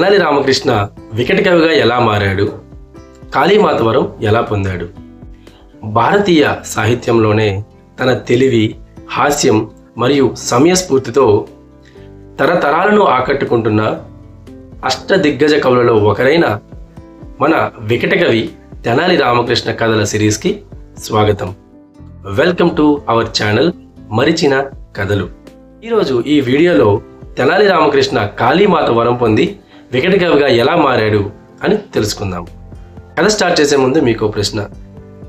తెనాలి రామకృష్ణ వికట కవిగా ఎలా మారాడు? కాళీమాత వరం ఎలా పొందాడు? భారతీయ సాహిత్యంలోనే తన తెలివి, హాస్యం మరియు సమయస్ఫూర్తితో తరతరాలను ఆకట్టుకుంటున్న అష్టదిగ్గజ కవులలో ఒకరైన మన వికట కవి తెనాలి రామకృష్ణ కథల సిరీస్కి స్వాగతం. వెల్కమ్ టు అవర్ ఛానల్ మరిచిన కథలు. ఈరోజు ఈ వీడియోలో తెనాలి రామకృష్ణ కాళీమాత వరం పొంది వికట కవిగా ఎలా మారాడు అని తెలుసుకుందాం. కథ స్టార్ట్ చేసే ముందు మీకు ప్రశ్న.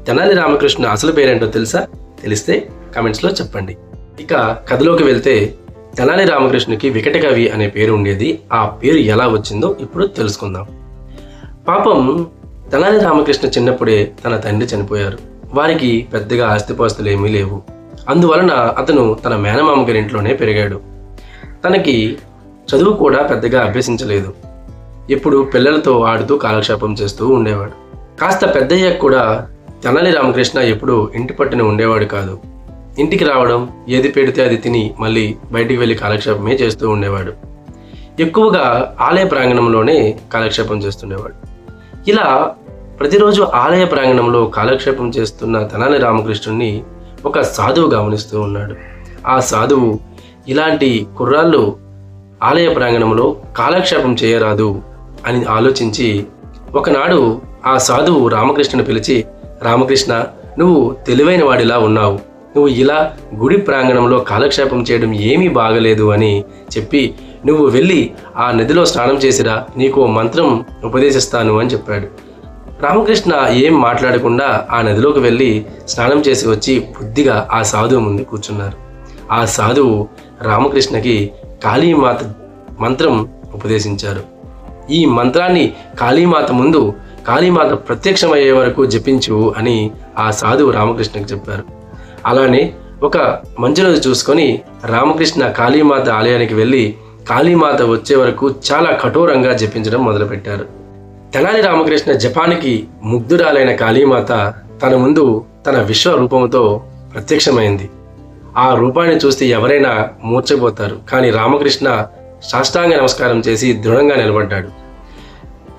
తెనాలి రామకృష్ణ అసలు పేరేంటో తెలుసా? తెలిస్తే కామెంట్స్లో చెప్పండి. ఇక కథలోకి వెళ్తే, తెనాలి రామకృష్ణకి వికట కవి అనే పేరు ఉండేది. ఆ పేరు ఎలా వచ్చిందో ఇప్పుడు తెలుసుకుందాం. పాపం తెనాలి రామకృష్ణ చిన్నప్పుడే తన తండ్రి చనిపోయారు. వారికి పెద్దగా ఆస్తిపాస్తులు ఏమీ లేవు. అందువలన అతను తన మేనమామ గారింట్లోనే పెరిగాడు. తనకి చదువు కూడా పెద్దగా అభ్యసించలేదు. ఎప్పుడు పిల్లలతో ఆడుతూ కాలక్షేపం చేస్తూ ఉండేవాడు. కాస్త పెద్దయ్యాక కూడా తెనాలి రామకృష్ణ ఎప్పుడు ఇంటి పట్టున ఉండేవాడు కాదు. ఇంటికి రావడం, ఏది పెడితే అది తిని మళ్ళీ బయటికి వెళ్ళి కాలక్షేపమే చేస్తూ ఉండేవాడు. ఎక్కువగా ఆలయ ప్రాంగణంలోనే కాలక్షేపం చేస్తుండేవాడు. ఇలా ప్రతిరోజు ఆలయ ప్రాంగణంలో కాలక్షేపం చేస్తున్న తెనాలి రామకృష్ణుని ఒక సాధువు గమనిస్తూ ఉన్నాడు. ఆ సాధువు, ఇలాంటి కుర్రాళ్ళు ఆలయ ప్రాంగణంలో కాలక్షేపం చేయరాదు అని ఆలోచించి ఒకనాడు ఆ సాధువు రామకృష్ణను పిలిచి, రామకృష్ణ, నువ్వు తెలివైన వాడిలా ఉన్నావు. నువ్వు ఇలా గుడి ప్రాంగణంలో కాలక్షేపం చేయడం ఏమీ బాగలేదు అని చెప్పి, నువ్వు వెళ్ళి ఆ నదిలో స్నానం చేసిరా, నీకు మంత్రం ఉపదేశిస్తాను అని చెప్పాడు. రామకృష్ణ ఏం మాట్లాడకుండా ఆ నదిలోకి వెళ్ళి స్నానం చేసి వచ్చి బుద్ధిగా ఆ సాధువు ముందు కూర్చున్నారు. ఆ సాధువు రామకృష్ణకి కాళీమాత మంత్రం ఉపదేశించారు. ఈ మంత్రాన్ని కాళీమాత ముందు కాళీమాత ప్రత్యక్షమయ్యే వరకు జపించు అని ఆ సాధువు రామకృష్ణకి చెప్పారు. అలానే ఒక మంచి రోజు చూసుకొని రామకృష్ణ కాళీమాత ఆలయానికి వెళ్ళి కాళీమాత వచ్చే వరకు చాలా కఠోరంగా జపించడం మొదలుపెట్టారు. తెనాలి రామకృష్ణ జపానికి ముగ్ధురాలైన కాళీమాత తన ముందు తన విశ్వరూపంతో ప్రత్యక్షమైంది. ఆ రూపాన్ని చూస్తే ఎవరైనా మూర్చపోతారు. కానీ రామకృష్ణ సాష్టాంగ నమస్కారం చేసి దృఢంగా నిలబడ్డాడు.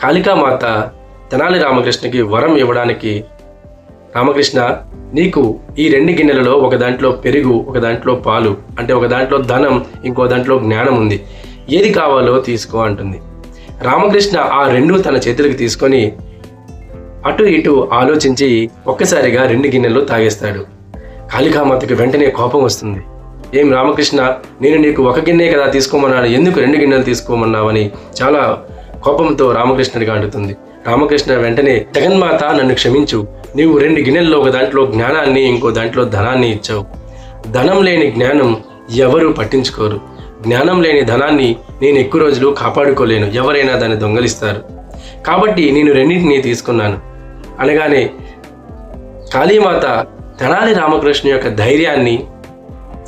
కాళికామాత తెనాలి రామకృష్ణకి వరం ఇవ్వడానికి, రామకృష్ణ, నీకు ఈ 2 గిన్నెలలో ఒక దాంట్లో పెరుగు, ఒక దాంట్లో పాలు, అంటే ఒక దాంట్లో ధనం, ఇంకో దాంట్లో జ్ఞానం ఉంది, ఏది కావాలో తీసుకో అంటుంది. రామకృష్ణ ఆ 2 తన చేతులకు తీసుకొని అటు ఇటు ఆలోచించి ఒక్కసారిగా 2 గిన్నెలు తాగేస్తాడు. కాళికామాతకి వెంటనే కోపం వస్తుంది. ఏం రామకృష్ణ, నేను నీకు 1 గిన్నె కదా తీసుకోమన్నాను, ఎందుకు 2 గిన్నెలు తీసుకోమన్నావని చాలా కోపంతో రామకృష్ణుడిగా అంటుంది. రామకృష్ణ వెంటనే, జగన్మాత నన్ను క్షమించు, నీవు 2 గిన్నెల్లో ఒక దాంట్లో జ్ఞానాన్ని, ఇంకో దాంట్లో ధనాన్ని ఇచ్చావు. ధనం లేని జ్ఞానం ఎవరు పట్టించుకోరు. జ్ఞానం లేని ధనాన్ని నేను ఎక్కువ రోజులు కాపాడుకోలేను, ఎవరైనా దాన్ని దొంగలిస్తారు. కాబట్టి నేను 2 తీసుకున్నాను అనగానే కాళీమాత తెనాలి రామకృష్ణ యొక్క ధైర్యాన్ని,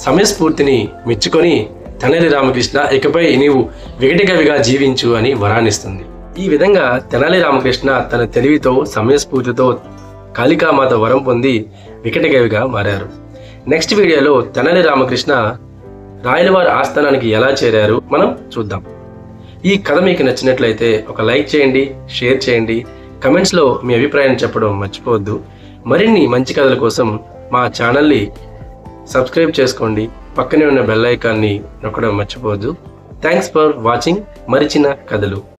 సమయస్ఫూర్తిని మెచ్చుకొని, తెనాలి రామకృష్ణ, ఇకపై నీవు వికట కవిగా జీవించు అని వరాన్నిస్తుంది. ఈ విధంగా తెనాలి రామకృష్ణ తన తెలివితో, సమయస్ఫూర్తితో కాళికామాత వరం పొంది వికట కవిగా మారారు. నెక్స్ట్ వీడియోలో తెనాలి రామకృష్ణ రాయలవారి ఆస్థానానికి ఎలా చేరారు మనం చూద్దాం. ఈ కథ మీకు నచ్చినట్లయితే ఒక లైక్ చేయండి, షేర్ చేయండి, కమెంట్స్లో మీ అభిప్రాయాన్ని చెప్పడం మర్చిపోవద్దు. మరిన్ని మంచి కథల కోసం మా ఛానల్ని సబ్స్క్రైబ్ చేసుకోండి. పక్కనే ఉన్న బెల్ ఐకాన్ని నొక్కడం మర్చిపోవద్దు. థ్యాంక్స్ ఫర్ వాచింగ్ మరిచిన కథలు.